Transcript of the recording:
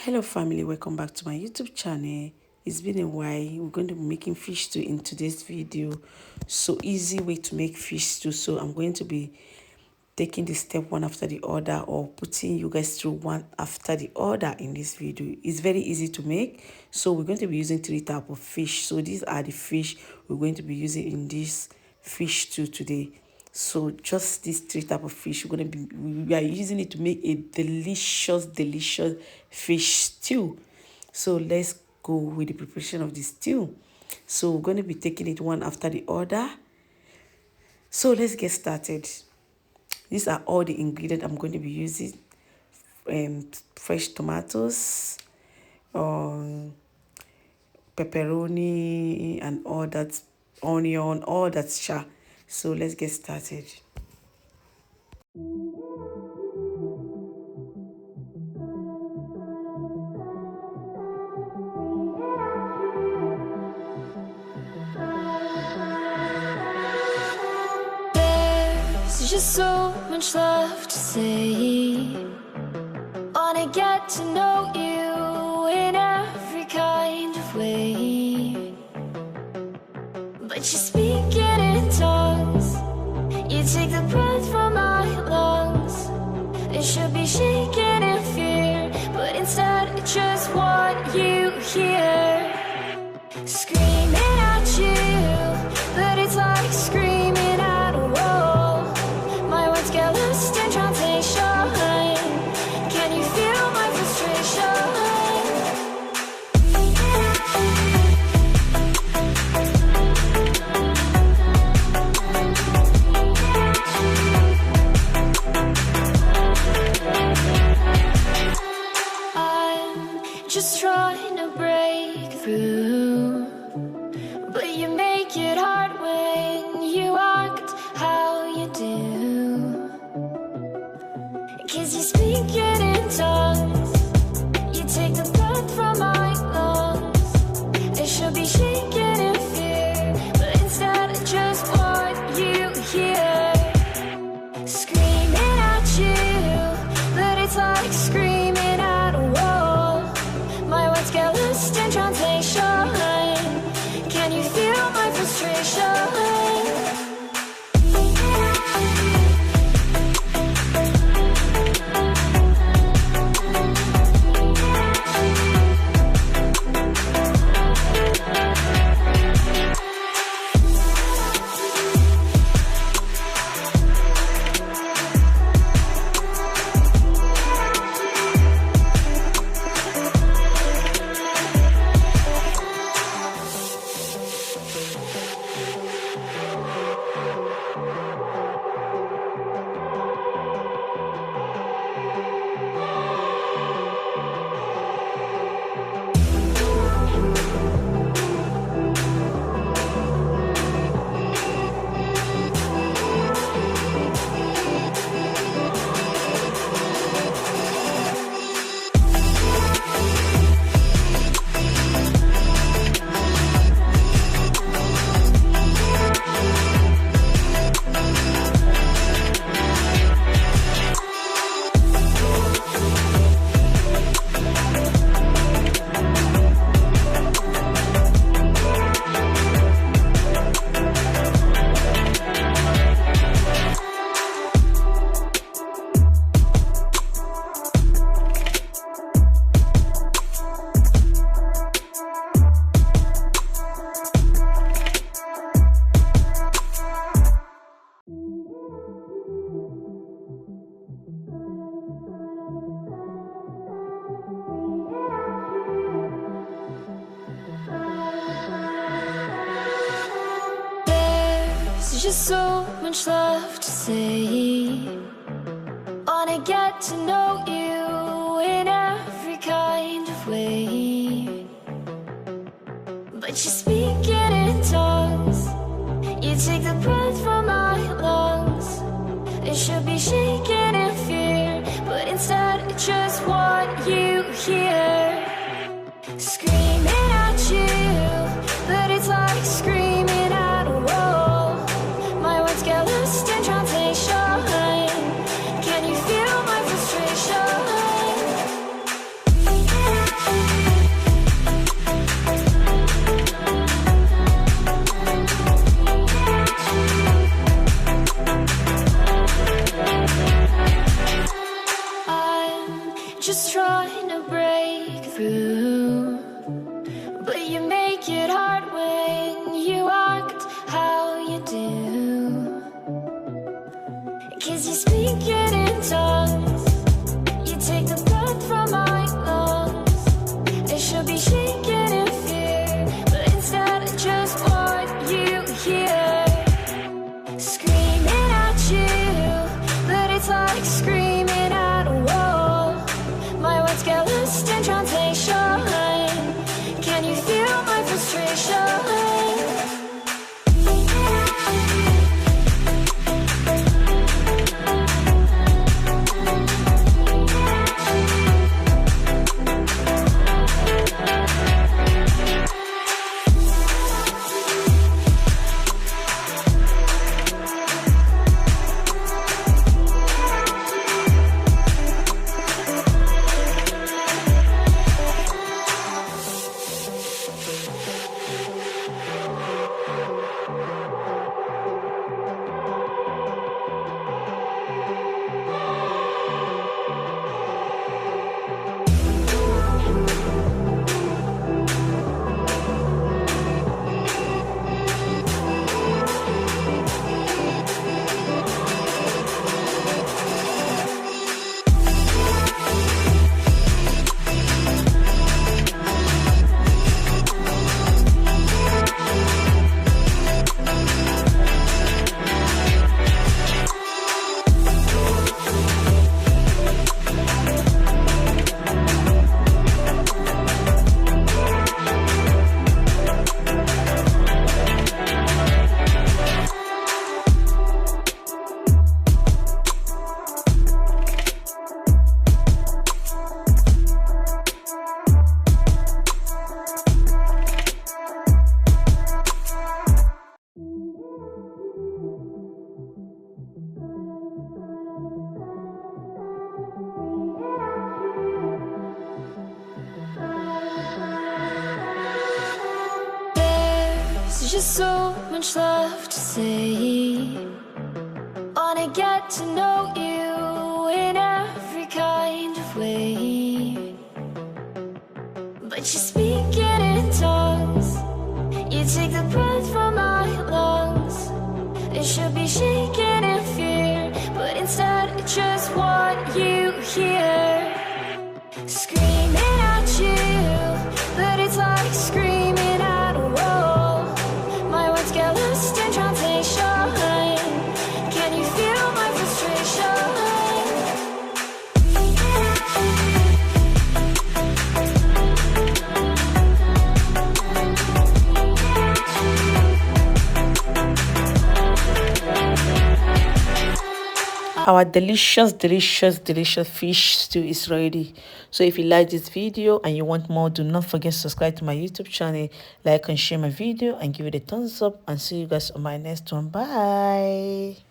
Hello family, welcome back to my YouTube channel. It's been a while. We're going to be making fish stew in today's video. So easy way to make fish stew. So I'm going to be taking the step one after the other, or putting you guys through one after the other in this video. It's very easy to make. So we're going to be using 3 types of fish. So these are the fish we're going to be using in this fish stew today. So just these 3 types of fish, we are using it to make a delicious fish stew. So let's go with the preparation of the stew. So we're going to be taking it one after the other. So let's get started. These are all the ingredients I'm going to be using. Fresh tomatoes, pepperoni, and all that, onion, all that sha. So let's get started. There's just so much left to say. Wanna get to know you in every kind of way, but you speak it in tongues. You take the breath from my lungs. It should be shaking in fear, but instead I just want you here. Screaming at you, but it's like screaming at a wall. My words get lost in translation. Can you feel my frustration? Just trying to break through, but you make it hard when you act how you do. 'Cause you speak it in tongues. You take the breath from my lungs. It should be shaking in fear, but instead I just want you here. Screaming at you, but it's like screaming at a wall. My words get lost in translation. Can you feel my frustration? There's just so much left to say. Wanna get to know you in every kind of way, but you speak it in tongues. You take the breath from my lungs. It should be shaking in fear, but instead I just want you here. Screaming at you, but it's like screaming at a wall. My words get lost in translation. Can you feel my frustration? just trying to break through. But you make it hard when you act how you do. 'Cause you speak it in tongues, you take the breath from my lungs. It should be shaking in fear, but instead I just want you here. Screaming at you, but it's like screaming at a wall. My words get lost in translation. Can you feel my frustration? There's just so much left to say. Wanna get to know you in every kind of way. But you speak it in tongues, you take the breath from my lungs. It should be shaking in fear, but instead I just want you here. Screaming at you, but it's like screaming at a wall. My words get lost in translation. Can you feel my frustration? Our delicious fish stew is ready. So if you like this video and you want more, do not forget to subscribe to my YouTube channel, like and share my video, and give it a thumbs up, and see you guys on my next one. Bye.